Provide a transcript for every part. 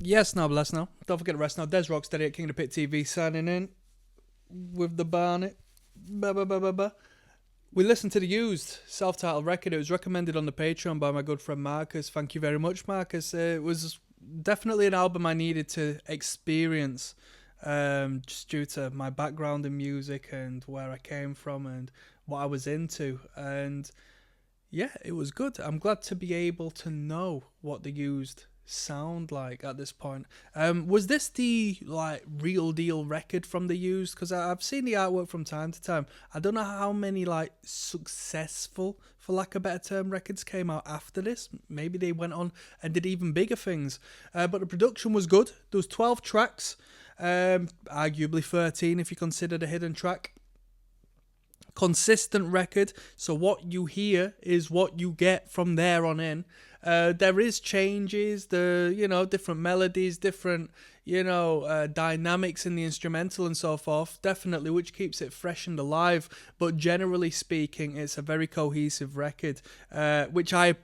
Yes, now bless now. Don't forget to rest now. Des Rocksteady at King of the Pit TV signing in with the Barnet. Ba ba ba ba ba. We listened to the used self-titled record. It was recommended on the Patreon by my good friend Marcus. Thank you very much, Marcus. It was definitely an album I needed to experience, just due to my background in music and where I came from and what I was into. And yeah, it was good. I'm glad to be able to know what the used sound like at this point. Was this the like real deal record from the used? Because I've seen the artwork from time to time. I don't know how many like successful, for lack of a better term, records came out after this. Maybe they went on and did even bigger things. But the production was good. There was 12 tracks, arguably 13 if you consider the hidden track. Consistent record, so what you hear is what you get from there on in. There is changes, different melodies, different dynamics in the instrumental and so forth, definitely, which keeps it fresh and alive. But generally speaking, it's a very cohesive record, which I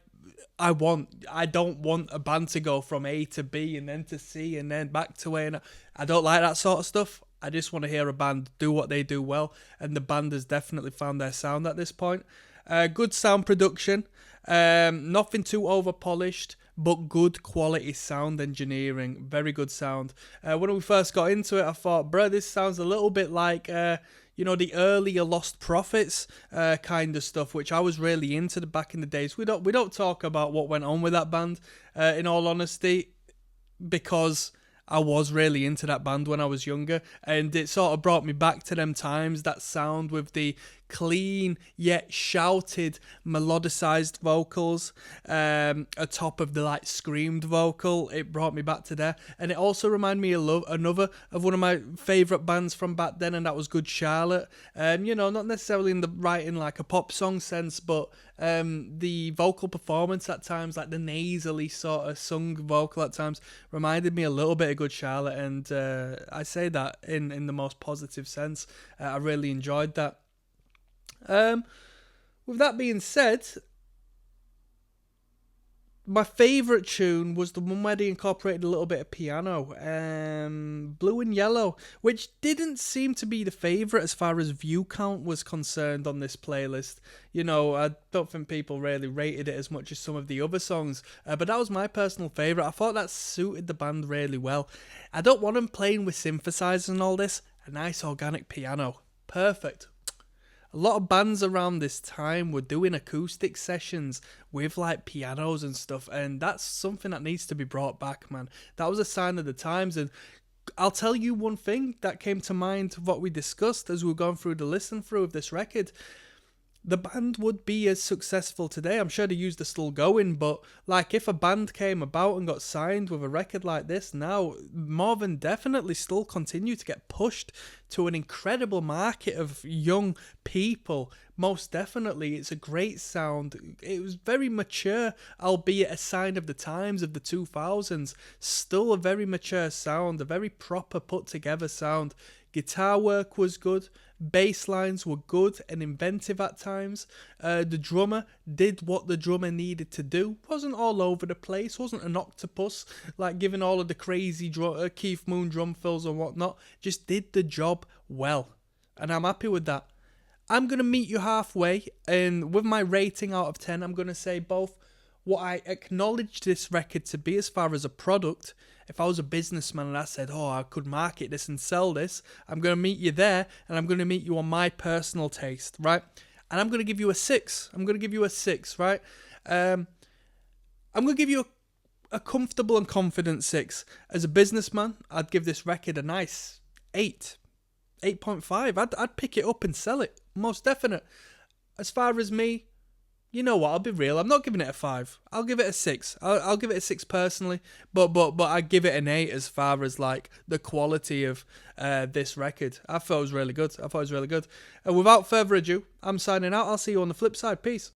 want. I don't want a band to go from A to B and then to C and then back to A. And I don't like that sort of stuff. I just want to hear a band do what they do well, and the band has definitely found their sound at this point. Good sound production, nothing too over polished, but good quality sound engineering. Very good sound. When we first got into it, I thought, bruh, this sounds a little bit like the earlier Lost Prophets kind of stuff, which I was really into back in the days. We don't talk about what went on with that band, in all honesty, because I was really into that band when I was younger, and it sort of brought me back to them times, that sound with the clean yet shouted melodicized vocals atop of the like screamed vocal. It brought me back to there, and it also reminded me of another of one of my favourite bands from back then, and that was Good Charlotte. Not necessarily in the writing like a pop song sense, but the vocal performance at times, like the nasally sort of sung vocal at times, reminded me a little bit of Good Charlotte, and I say that in the most positive sense. I really enjoyed that. With that being said, my favourite tune was the one where they incorporated a little bit of piano, Blue and Yellow, which didn't seem to be the favourite as far as view count was concerned on this playlist. I don't think people really rated it as much as some of the other songs, but that was my personal favourite. I thought that suited the band really well. I don't want them playing with synthesizers and all this. A nice organic piano. Perfect. A lot of bands around this time were doing acoustic sessions with like pianos and stuff, and that's something that needs to be brought back, man. That was a sign of the times, and I'll tell you one thing that came to mind of what we discussed as we were going through the listen through of this record. The band would be as successful today. I'm sure the used are still going, but like if a band came about and got signed with a record like this now, more than definitely still continue to get pushed to an incredible market of young people. Most definitely, it's a great sound. It was very mature, albeit a sign of the times of the 2000s. Still a very mature sound, a very proper put together sound. Guitar work was good, bass lines were good and inventive at times. The drummer did what the drummer needed to do. Wasn't all over the place, wasn't an octopus, like giving all of the crazy Keith Moon drum fills and whatnot. Just did the job well, and I'm happy with that. I'm going to meet you halfway, and with my rating out of 10, I'm going to say both what I acknowledge this record to be as far as a product. If I was a businessman and I said, I could market this and sell this, I'm going to meet you there, and I'm going to meet you on my personal taste, right? And I'm going to give you a 6. Right? I'm going to give you a comfortable and confident 6. As a businessman, I'd give this record a nice 8. 8.5. I'd pick it up and sell it. Most definite. As far as me, you know what? I'll be real. I'm not giving it a 5. I'll give it a 6. I'll give it a 6 personally, but I give it an 8 as far as like the quality of this record. I thought it was really good. And without further ado, I'm signing out. I'll see you on the flip side. Peace.